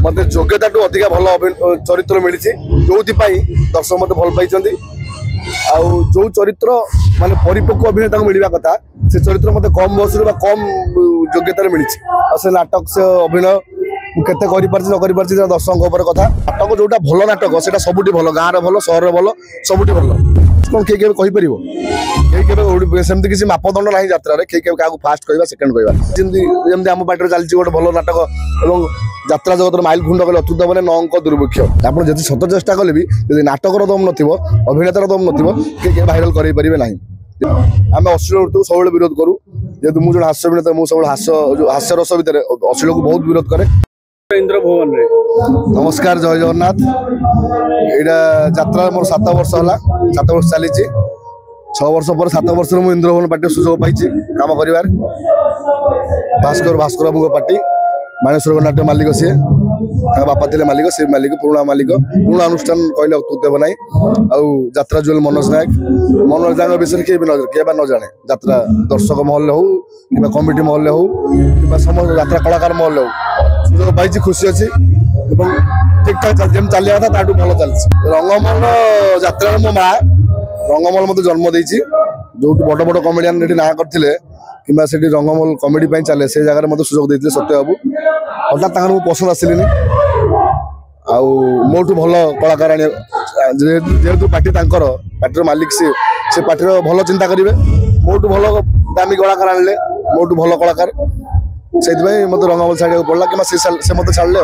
मत योग्यता अधिक भल चरित्र मिली जो दर्शक मत भल पाई जो चरित्र माने परिपक्व अभिनय मिलवा कथा से चरित्र मत कम बयस कम योग्यतार मिली से नाटक से अभिनय केते करि परछि न करि परछि दर्शक ऊपर कथा नाटक जोटा भल नाटक सेटा सबुठी भल गाँव भल सहर भल सबुठी भल कौन किए केबे कहि परिबो के सेमती किसी मापदंड ना यात्रा किए क्या फास्ट कहवा सेकेंड कहवा जमी आम पार्टी चलती गोटे भल नाटक और यात्रा जगत माइल खुंड कले अतुत मैंने नौक दुर्भिक्ष आप जब सत चेष्टा कले भी नाटकर दम नथिबो अभिनेतार दम नथिबो किए भाइराल करें पारे ना आम अश्लील नृत्य सब विरोध करूँ जेहतु मुझे हास्य अभिनेता मुझे सब हास्य रस भितर अश्लील को बहुत विरोध करे। इंद्र भुवन रे नमस्कार जय जगन्नाथ यहाँ यात्रा मोर 7 वर्ष है 7 वर्ष चली 6 वर्ष पर 7 वर्ष मुझे इंद्र भुवन पार्टी सुजोग पाई कम कर भास्कर बाबू पार्टी मानेश्वर नाट्य मालिक सी बापा थे मालिक से मालिक पुराणा अनुष्ठान कहले अतुत्व ना आत्रा जुएल मनोज नायक विषय किए किए न जाने यात्रा दर्शक महल हो कि कमिटी महल हो कि समस्त यात्रा कलाकार महल हो सुजोग पाई खुशी अच्छी ठीक ठाक जमी चलिया था भल चलती रंगमल यात्रा मो माँ रंगमल मत जन्म देती जो बड़ बड़ कमेडियन ना करते कि रंगमल कमेडी चले से जगह मत सुजोग देते सत्य बाबू हठात मुझे पसंद आसिली मोटू भल कलाकार जेहेतु पार्टी पार्टी मालिक से पार्टी भल चिंता करेंगे मोटू भल दामी कलाकार आने मोटू भल कलाकार से मत रंगमल छाड़ा पड़ा कि से मत छाड़े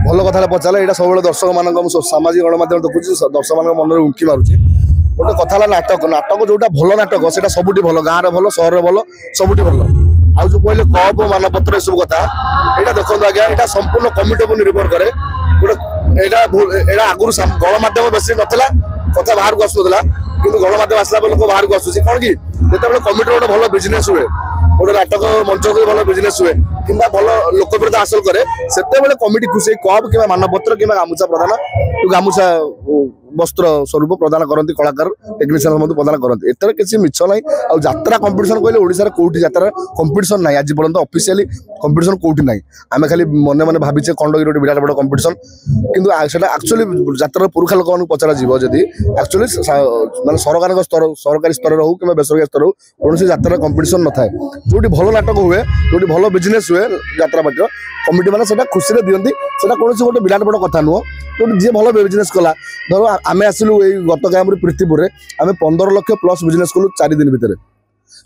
भल कथा पचारे यहाँ सब दर्शक मान सामाजिक गणमाध्यम देखुची दर्शक मान मन में उंकी मारुची गोटे कथा नाटक नाटक जोटा भल नाटक सेटा सबुठी भल गाँव भल सहर भल सबुठी भल आ जो कहले कप मानपत्र ये सब कथा यहाँ देखो आज्ञा यहाँ संपूर्ण कमिटी पर निर्भर करे गोटे आगुरी गणमाध्यम बेस नाला कथा बाहर को आसूला कि गणमाध्यम आसला लोक बाहर को आसूसी कौन कि जो कमिटी गोटे भल बिजनेस हुए गोटे नाटक मंच भल बिजनेस हुए कि भल लोकप्रियता हासिल करे से कमिटी खुशी कप कि मानपत्र कि गामुछा प्रदान गामुछा वस्त्र स्वरूप प्रदान करती कलाकार टेक्नीशियन मत प्रदान करती एतर किसी मिछ ना आत्रा कंपिटिशन कहले ओडिशार कोठी यात्रा कंपिटिशन ना आज पर्यंत ऑफिशियली कंपिटिशन कोठी ना आम खाली मन मन भाविचे खंडगिरी गोटे विराट बड़ कंपिटिशन किंतु सेटा एक्चुअली यात्रा पुरुखा लोक पचरा जीव जदि एक्चुअली माने सरकार स्तर सरकारी स्तर हो कि बेसरकारी स्तर हो कौन यात्रा कंपिटिशन न थाए जो भल नाटक हुए जो भल बिजनेस हुए यात्रा पार्टी कमिटी मैंने खुशी दिखती से कौन गोटे विराट बड़ कथा नुह जो जी भल बिजनेस कला धर आम आसलु गत गाँव प्रीतिपुर आम 15 लाख प्लस बिजनेस कलु 4 दिन भितर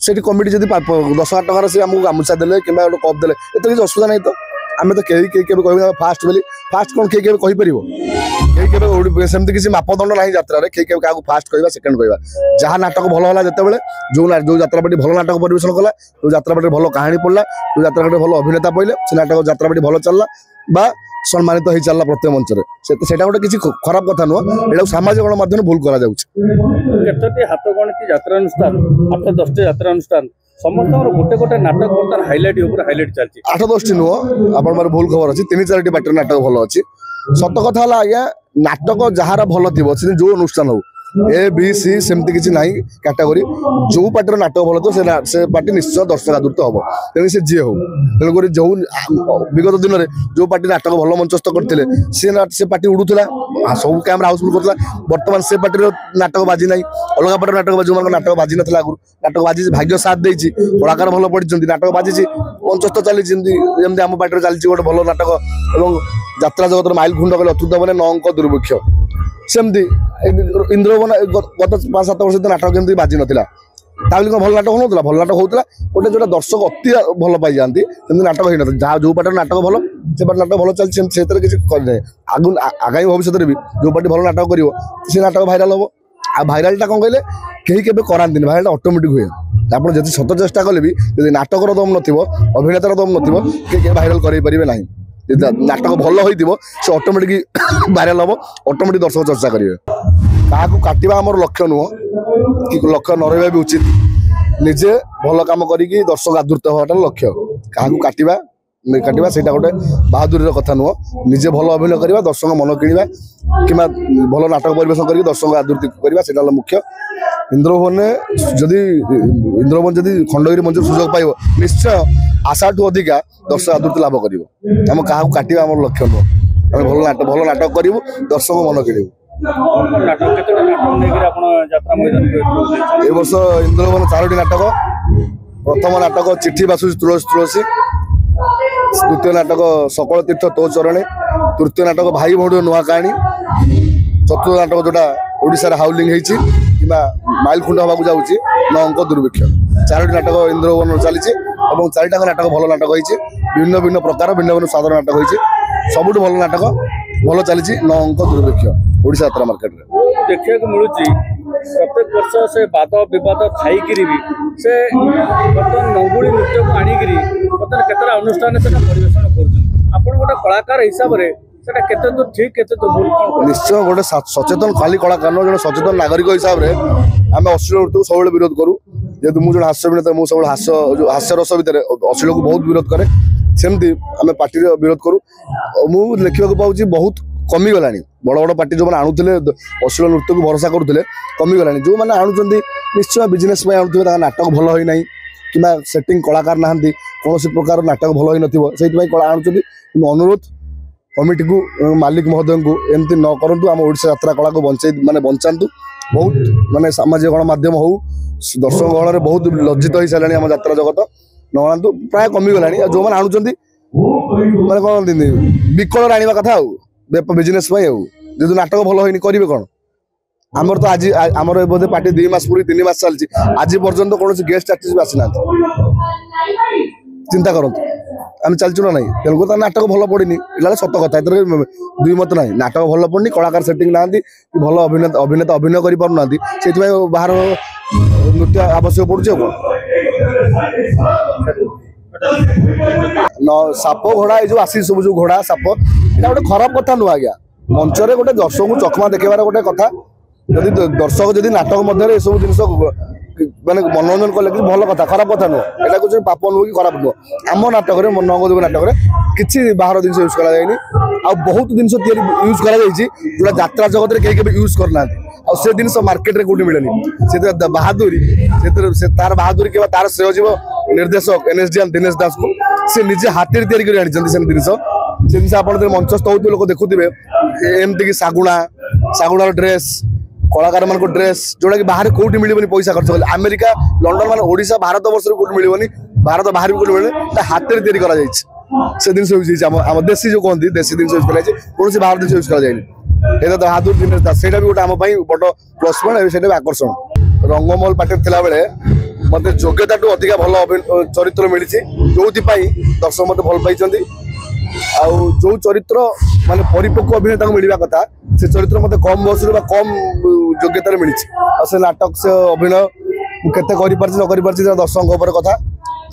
से कमिटी जब 10,000 टकर से आमको गामुछा देले कि गोटे कप देले एत किसी असुविधा नहीं तो आम तो कहीं कह फास्ट बोली फास्ट कौन किए कहीपर सेमती किसी मापदंड ना यात्रा क्या फास्ट कहवा सेकेंड कहवा जहाँ नाटक भल है जिते जो यात्रा पार्टी भल नाटक परिवेशन कला जो यात्रा पार्टी भल कहानी पड़ा जो यात्रा पार्टी भल अभिनेता पड़े से नाटक यात्रा पार्टी भल चलला बा सम्मानित हो चलला प्रत्येक मंच से गोटे किसी खराब कथा नुह यहाँ सामाजिक गणमाध्यम भूल करा हाथ गणती यात्रा अनुष्ठान 8-10 यात्रा अनुष्ठान समस्त गोटे गोटे नाटक बर्तमान हाइलाइट हाइलाइट चलती 8-10 नुह आप भूल खबर अच्छी 3-4 पार्टी नाटक भल अच्छी सत कथा आज्ञा नाटक जार भल थी जो अनुष्ठान हो ए बी सी सेमती किसी ना कैटेगोरी जो पार्टी नाटक भल तो से पार्टी निश्चय दर्शक आदृत हम तेणु से जी हो तेणुक जो विगत दिन में जो पार्टी नाटक भल मंचस्थ करते से पार्टी उड़ूला सब कैमरा हाउसफुल करता बर्तमान से पार्टी नाटक बाजी ना अलग पार्टी नाटक जो नाटक बाजी ना आगु नाटक बाजी भाग्य साथ देती कलाकार भल पड़ी नाटक बाजी मंचस्थ चली जमी आम पार्टी चलती गोटे भल नाटक और यात्रा जगत माइल खुंड कले अतुत मैंने नौक दुर्भिक्ष सेमती इंद्र गत 5-7 वर्ष नाटक जमी बाजी नाला कौन भल नाटक होता भल नाटक होता गोटे जो दर्शक अति भल पाई जाती नाटक हो ना जो पार्टी नाटक भल से पार्टी नाटक भल चलती से किसी आगामी भविष्य भी जो पार्टी भल नाटक कर नाटक भाइराल हम आ भाइरालटा कौन कहले कहीं केबे करांती भाइराल ऑटोमेटिक हुए आप जब सत चेष्टा कले भी नाटकर दम नथिबो अभिनेतार दम नथिबो किए भाइराल करें पारे ना नाटक भल हो ऑटोमेटिक भाइराल हम ऑटोमेटिक दर्शक चर्चा करेंगे क्या काटा आम लक्ष्य नुह कि लक्ष्य न रहा भी उचित निजे भल कम करी दर्शक आदृत हवाटा लक्ष्य क्या काटा काटा से गोटे बहादुरी कथा नुह निजे भल अभिनय करवा दर्शक मन किणवा कि भल नाटक परिवेशन कर दर्शक आदृति करवा से मुख्य इंद्रभुवन जदि खंडगिरी मंच सुजोग पाइब निश्चय आशाठू अधिका दर्शक आदृति लाभ कर आम क्या काटा आम लक्ष्य नुह आम भल नाटक करूँ दर्शक मन किणु ए वर्ष इंद्रभवन 4टी नाटक प्रथम नाटक चिठी बासुची तुलसी तुलसी द्वितीय नाटक सकल तीर्थ तो चरणे तृतीय नाटक भाई भौणी नुआ कहानी चतुर्थ नाटक जोटा ओडिशा हाउलिंग होती कि माइलखुंड हवा जाऊँगी न अंक दुर्भिक्ष 4टी नाटक इंद्रभवन चली 4टा नाटक भल नाटक होती भिन्न भिन्न प्रकार भिन्न भिन्न स्वादर नाटक होती सबुठ भल नाटक भल चली 9 अंक दुर्भिक्ष ओडिशा यात्रा मार्केट देखा मिलूँ प्रत्येक वर्ष से वाद बद खाई भी से बर्तमान नंगुली नृत्य को आणिक बर्तमान केतटा अनुष्ठान से परिवेषण कर गोटे कलाकार हिसाब से केते तो ठीक केते तो भूल निश्चय गोटे सचेतन खाली कलाकार जो सचेतन नागरिक हिसाब से आम अश्लील नृत्य को सब विरोध करूँ जेहतु मुझे हास्य अभिनेता मुझे सब हास्य रस भितर अश्लील को बहुत विरोध करे सेमती आम पार्टी विरोध करूँ मुझे देखा पाऊँ बहुत कमिगला बड़ बड़ पार्टी जो आणुले अश्लील नृत्य को भरोसा करुले कमिगला जो मैंने आणुंट निश्चय बिजनेस आणुवे नाटक भल होना कि सेटिंग कलाकार ना कौन प्रकार नाटक भल हो से आणुंट अनुरोध कमिटी को मालिक महोदय को एमती न करूँ आम ओडिशा यात्रा कला को बचाई माने बचातु बहुत माने सामाजिक गणमाध्यम हो दर्शक गहल बहुत लज्जित हो सारे आम यात्रा जगत न आना प्राय कमिगला जो मैंने आणुंट माने कौन विकल आने कथा बिजनेस जो नाटक भल होनी करेंगे कौन आमर तो आज आमर बोधे पार्टी 2 मास पूरी 3 मास चलती आज पर्यंत कौन गेस्ट आर्टिस्ट भी आसीना चिंता करूँ आम चलचु ना नहीं तेलुगु तो नाटक भल पड़नी इला सत कथा दुई मत ना नाटक भल पड़नी कलाकार सेटिंग ना भल अभिनेता अभिनय कर पारना से बाहर नृत्य आवश्यक पड़े साप घोड़ा ये जो आसी सब जो घोड़ा साप ये गोटे खराब कथा नुह आज्ञा मंचरे गोटे दर्शक को चकमा देखार गोटे कथा जदि दर्शक जदि नाटक मध्य सब जिन माने मनोरंजन कले कि भल कथा खराब कथा नुह एटा कुछ पाप नुह कि खराब नुह आम नाटक नंगदेव नाटक किसी बाहर जिन यूज कर बहुत जिन यूज कर यात्रा जगत में कहीं यूज करना से जिन मार्केट में कौटी मिलेनि से बहादुरी से तार बहादुरी कि तार श्रेय जीव निर्देशक एनएसडीएम दिनेश दास को से निजे हाथ जिन आप मंचस्थ होते लोग देखुवे एमती कि सागुणार ड्रेस कलाकार मान ड्रेस जोटा कि बाहर कौटी मिलनी पैसा खर्च कले अमेरिका लंडन मान ओडिशा भारत वर्ष कौटी मिलनी भारत बाहर भी कौटी मिलनी हाथ से जिन यूज होम देशी जो कहते देशी जिन यूज कराई कौन बाहर जिन यूज कराए बहादुर दिनेश दास से भी गोटे आम बड़ प्लस पॉइंट से आकर्षण रंगमहल पार्टी थिला बेले मत योग्यता टू अधिक भल चरित्र मिली जो दर्शक मत भल पाई जो चरित्र माने परिपक्व अभिनेता को मिलवा कथा से चरित्र मत कम बयस कम योग्यता मिली से नाटक से अभिनय केते न दर्शक कथा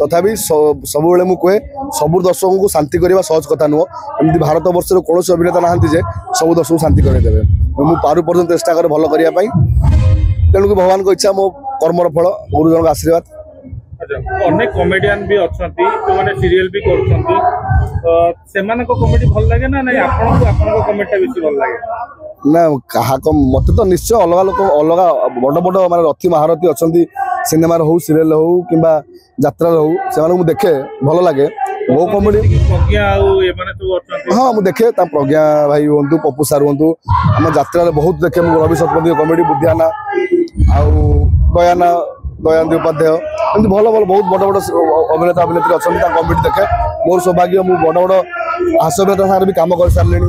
तथापि सब मुझे सब दर्शक को शांति करवा सहज कथा नुह एमती भारत वर्ष कौन अभिनेता ना जे सब दर्शक शांति करदे मुझे पारु पर्यटन चेष्टा करे भल करने तेणुक भगवान को इच्छा मो कर्मर फल गुरुजन का आशीर्वाद अनेक कॉमेडियन भी अच्छा जो मैंने सीरियल भी कॉमेडी भल लगे ना नहीं आपको कॉमेडी बेसी भल लगे ना क्या मत तो निश्चय अलग लोक अलग बड़ बड़ माने रथी महारथी अच्छा सिनेमार हो सीरियल हो कि यात्रा हो से देखे भल लगे वो कॉमेडी हाँ मुझे देखे प्रज्ञा भाई हूँ पप्पू सार हूँ आम यात्रा बहुत देखे मुझे रवि शतपथी कॉमेडी बुद्धियाना दयानंद उपाध्याय एमती भल भल बहुत बड़ बड़ अभिनेता अभिनेत्री अच्छा कॉमेडी देखे मोर सौभाग्य मुझे बड़ बड़ हास्य अभिनेता सारे भी कम कर सारे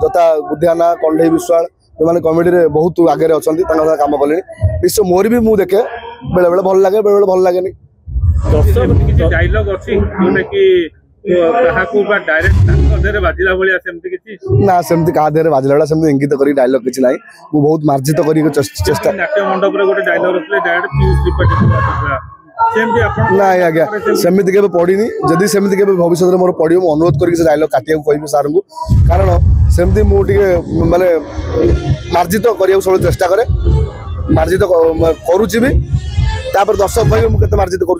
जता बुद्धियाना कंडेई विश्वाल जो मैंने कॉमेडी रे बहुत आगे अच्छा कम कले निश्चय मोर भी मुझे देखे बेले बेले भल लगे बेले बेले भल लगे डायलॉग अच्छी जोटा कि ना सेमती क्या देहरे बाजिला भाई सेमती इंगित कर डायलॉग किसी ना मुझे बहुत मार्जित कर चेष्टा ना आज्ञा सेमती के पढ़ी जदि सेमती के भविष्य में मोर पढ़ो मुझे अनुरोध कर डायलॉग काटिया कहि सार को कारण सेमती मुझे माने मार्जित करने सब चेष्टा करे मार्जित करुच्ची भी दर्शक भाई मुझे मार्जित कर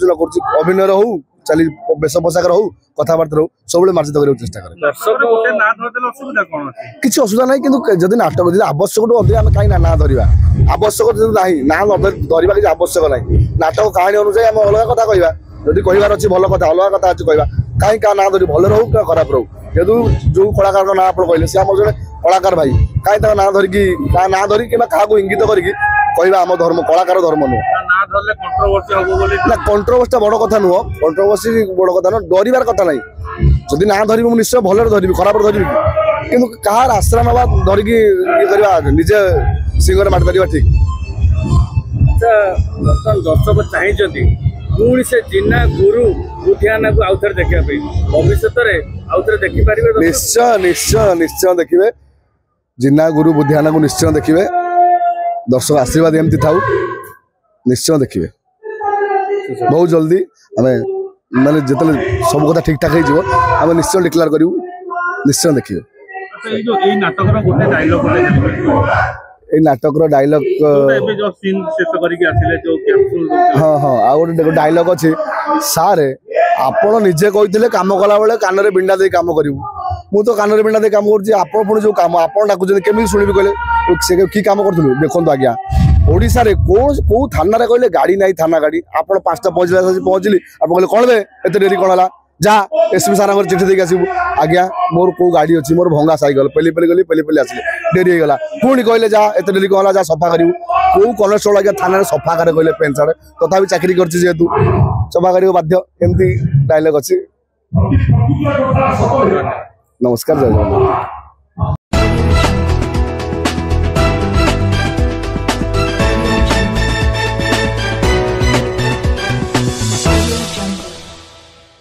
अभिनय हो चली बेश पोशाक हो कथबार्ता हो सब मार्जित करने चेष्टा करें किसी असुविधा ना कि जब नाटक जब आवश्यक अधिक आम कहीं ना धरवा आवश्यक ना ना धरवा किसी आवश्यक ना नाटक कहानी अनुसार आम अलग कथा कहवा যদি কহিবার ଅଛି ଭଲ କଥା ଅଲଗା କଥା ଅଛି କହିବା କାହିଁ କାହା ନାଁ ଧରି ଭଲ ରହୁ କି ଖରାପ ରହୁ ଯେହେତୁ ଯୋଉ କଳାକାରଙ୍କ ନାଁ ଆପଣ କହିଲେ ସେ ଆମର ଜଣେ କଳାକାର ଭାଇ କାହିଁ ତାଙ୍କ ନାଁ ଧରିକି କାହା ନାଁ ଧରିକି କିମ୍ବା କାହାକୁ ଇଙ୍ଗିତ କରିକି କହିବା ଆମ ଧର୍ମ କଳାକାର ଧର୍ମ ନୁହଁ ନା ଧରଲେ କଣ୍ଟ୍ରୋଭର୍ସି ହବ ବୋଲି ନା କଣ୍ଟ୍ରୋଭର୍ସିଟା ବଡ କଥା ନୁହଁ କଣ୍ଟ୍ରୋଭର୍ସି ବଡ କଥା ନୁହଁ ଡରିବାର କଥା ନାହିଁ ଯଦି ନାଁ ଧରିବି ମୁଁ ନିଶ୍ଚୟ ଭଲରେ ଧରିବି ଖରାପରେ ଧରିବି କିନ୍ତୁ କାହାର ଆଶ୍ରୟ ନେବା ଧରିକି ଇଏ କରିବା ନିଜେ ସିଂହରେ ମାଟି ମାରିବା ଠିକ ବର୍ତ୍ତମାନ ଦର୍ଶକ ଚାହିଁଛନ୍ତି ପୁଣି ସେ ଜିନା ଗୁରୁ ବୁଧିଆନାକୁ ଆଉଥରେ ଦେଖିବା ପାଇଁ ଭବିଷ୍ୟତରେ ଆଉଥରେ ଦେଖିପାରିବେ ନିଶ୍ଚୟ ନିଶ୍ଚୟ ନିଶ୍ଚୟ ଦେଖିବେ ଜିନା ଗୁରୁ ବୁଧିଆନାକୁ ନିଶ୍ଚୟ ଦେଖିବେ ଦର୍ଶକ ଆଶୀର୍ବାଦ ଏମିତି ଥାଉ ନିଶ୍ଚୟ ଦେଖିବେ ବହୁତ ଜଲ୍ଦି ଆମେ ମାନେ ଯେତେବେଳେ ସବୁ କଥା ଠିକ ଠାକ ହେଇଯିବ ଆମେ ନିଶ୍ଚୟ ଡିକ୍ଲେୟାର କରିବୁ ନିଶ୍ଚୟ ଦେଖିବେ ଏଇ ନାଟକର ଗୋଟେ ଡାଇଲଗ ଏଇ ନାଟକର ଡାଇଲଗ ହଁ ହଁ ଆଉ ଗୋଟେ ଡାଇଲଗ ଅଛି ସାରେ ଆପଣ ନିଜେ କହିଥିଲେ କାମ କଲା ବେଳେ କାନରେ ବିଣ୍ଡା ଦେଇ କାମ କରିବୁ ମୁଁ ତ କାନରେ ବିଣ୍ଡା ଦେଇ କାମ କରୁଛି ଆପଣ ପୁଣି ଯୋଉ କାମ ଆପଣ ଡାକୁଛନ୍ତି କେମିତି ଶୁଣିବି କହିଲେ ସେ କି କାମ କରୁଥିଲୁ ଦେଖନ୍ତୁ ଆଜ୍ଞା ଓଡ଼ିଶାରେ କୋଉ ଥାନାରେ କହିଲେ ଗାଡ଼ି ନାହିଁ ଥାନା ଗାଡ଼ି ଆପଣ 5ଟା ପହଞ୍ଚିଲି ଆପଣ କହିଲେ କ'ଣ ବେ ଏତେ ଡେରି କ'ଣ ହେଲା ଯା ଏସ୍ପି ସାର୍ଙ୍କର ଚିଠି ଦେଇକି ଆସିବୁ ଆଜ୍ଞା ମୋର କୋଉ ଗାଡ଼ି ଅଛି ମୋର ଭଙ୍ଗା ସାଇକେଲ ପେଲି ଗଲି ପେଲି ଆସିଲି ଡେରି ହେଇଗଲା ପୁଣି କହିଲେ ଯା ଏତେ ଡେରି କ'ଣ ହେଲା ଯା ସଫା କରିବୁ କୋଉ କନେଷ୍ଟବଳ ଆଜ୍ଞା ଥାନାରେ ସଫା କରେ କହିଲେ ପେନ୍ ସାର୍ଟ ତଥାପି ଚାକିରି କରିଛି ଯେହେତୁ ସଫା କରିବାକୁ ବାଧ୍ୟ ଏମିତି ଡାଇଲଗ ଅଛି ନମସ୍କାର ଜୟ ଜଗନ୍ନାଥ